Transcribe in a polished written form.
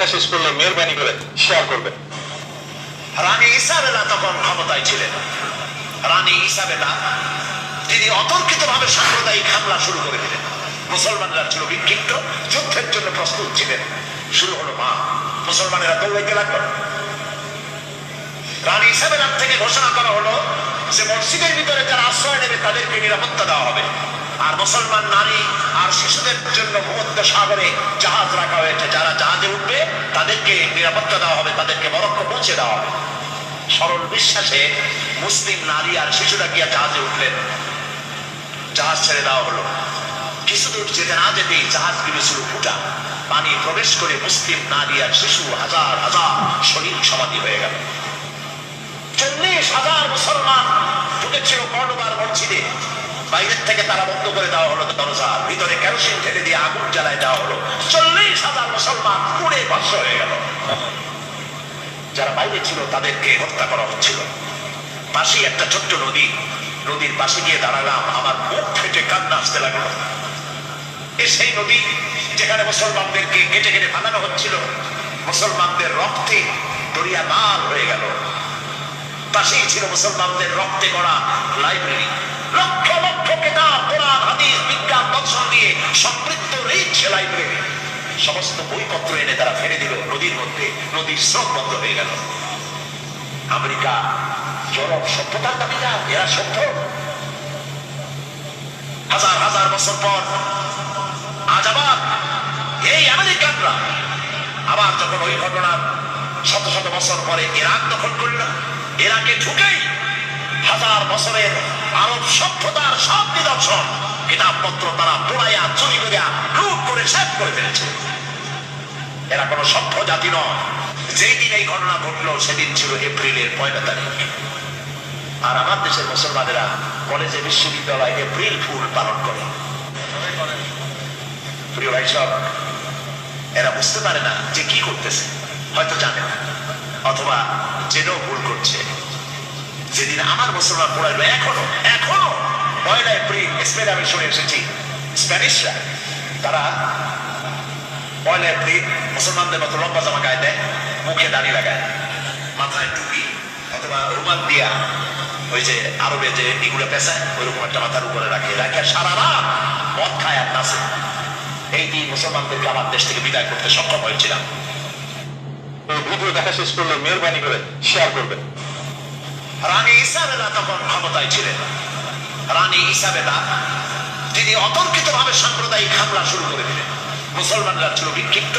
দেখা শেষ করলে মেহরবানি করে শেয়ার করবেন। রানী ইসাবেলা তখন ক্ষমতায় ছিলেন। রানী ইসাবেলা তিনি অতর্কিতভাবে সাম্প্রদায়িক হামলা শুরু করে দিলেন। মুসলমানরা ছিল বিক্ষিপ্ত, যুদ্ধের জন্য প্রস্তুত ছিলেন। শুরু হলো মুসলমানেরা দৌড়াইতে লাগলো। রানী ইসাবেলার থেকে ঘোষণা করা হলো যে মসজিদের ভিতরে যারা আশ্রয় নেবে তাদেরকে নিরাপত্তা দেওয়া হবে, আর মুসলমান নারী আর শিশুদের জন্য ভূমধ্য সাগরে জাহাজ রাখা হয়েছে। যারা জাহাজে উঠবে তাদেরকে নিরাপত্তা দেওয়া হবে, তাদেরকে মরক্কো পৌঁছে দেওয়া হবে। সরল বিশ্বাসে মুসলিম নারী আর শিশুরা গিয়া জাহাজে উঠলেন। জাহাজ ছেড়ে দেওয়া হলো। কিছু দূর যেতে না যেতেই জাহাজ গুলো শুরু ফুটা। পানি প্রবেশ করে মুসলিম নারী আর শিশু হাজার হাজার শরীর সমাধি হয়ে গেল। 40,000 মুসলমান ঢুকেছিল কর্ণবার মসজিদে। বাইরের থেকে তারা বন্ধ করে দেওয়া হলো দরজা, ভিতরে কেরোসিন ঢেলে দিয়ে আগুন জ্বালায় দেওয়া হলো। 40,000 মুসলমান পুড়ে ভস্ম হয়ে গেল। যারা বাইরে ছিল তাদেরকে হত্যা করা হচ্ছিল। পাশেই একটা ছোট্ট নদী, নদীর পাশে গিয়ে দাঁড়ালাম, আমার মুখ ফেটে কান্না আসতে লাগলো। সেই নদী যেখানে মুসলমানদেরকে কেটে কেটে ফালানো হচ্ছিল, মুসলমানদের রক্তে দরিয়া লাল হয়ে গেল। পাশেই ছিল মুসলমানদের রক্তে গড়া লাইব্রেরি, লক্ষ লক্ষ কিতাব, কোরআন, হাদিস, বিজ্ঞান, দর্শন দিয়ে সমৃদ্ধ রিচ লাইব্রেরি। সমস্ত বইপত্র এনে তারা ফেলে দিল নদীর মধ্যে। নদীর স্রোত বন্ধ হয়ে গেল। আমেরিকা, ইউরোপ সভ্যতার দাবিটা, এরা সভ্য। হাজার হাজার বছর পর আজ আবার এই আমেরিকানরা আবার যখন ওই ঘটনার শত শত বছর পরে ইরাক দখল করল, ইরাকে ঢুকেই হাজার বছরের আরব সভ্যতার সব নিদর্শন কিতাবপত্র তারা পোড়াইয়া চুরি করিয়া লুট করে শেষ করে ফেলেছে। এরা কোনো সভ্য জাতি নয়। যেই দিন এই ঘটনা ঘটলো সেদিন ছিল এপ্রিলের 1 তারিখ। আর আমার দেশের মুসলমানেরা কলেজে, বিশ্ববিদ্যালয়ে এপ্রিল ফুল পালন করে। প্রিয় ভাই সব, এরা বুঝতে পারে না যে কি করতেছে, হয়তো জানে না, অথবা জেনেও ভুল করছে। যেদিন আমার মুসলমান পড়াইলো, এখনো 1 এপ্রিল স্পেনে আমি শুনে এসেছি, স্প্যানিশরা তারা 1 এপ্রিল মুসলমানদের মতো লম্বা জামা গায়ে দেয়, মুখে দাড়ি লাগায়, মাথায় টুপি অথবা রুমাল দিয়া ওই যে আরবে যে এগুলো পেঁচায় ওইরকম একটা মাথার উপরে রাখে সারা রাত মদ খায় আর নাচে। এই দিন মুসলমানদেরকে আমার দেশ থেকে বিদায় করতে সক্ষম হয়েছিলাম। ভিডিও দেখা শেষ করলে মেহরবানি করে শেয়ার করবেন। রানী ইসাবেলা তখন ক্ষমতায় ছিলেন। রানী ইসাবেলা তিনি অতর্কিতভাবে সাম্প্রদায়িক হামলা শুরু করে দিলেন। মুসলমানরা ছিল বিক্ষিপ্ত।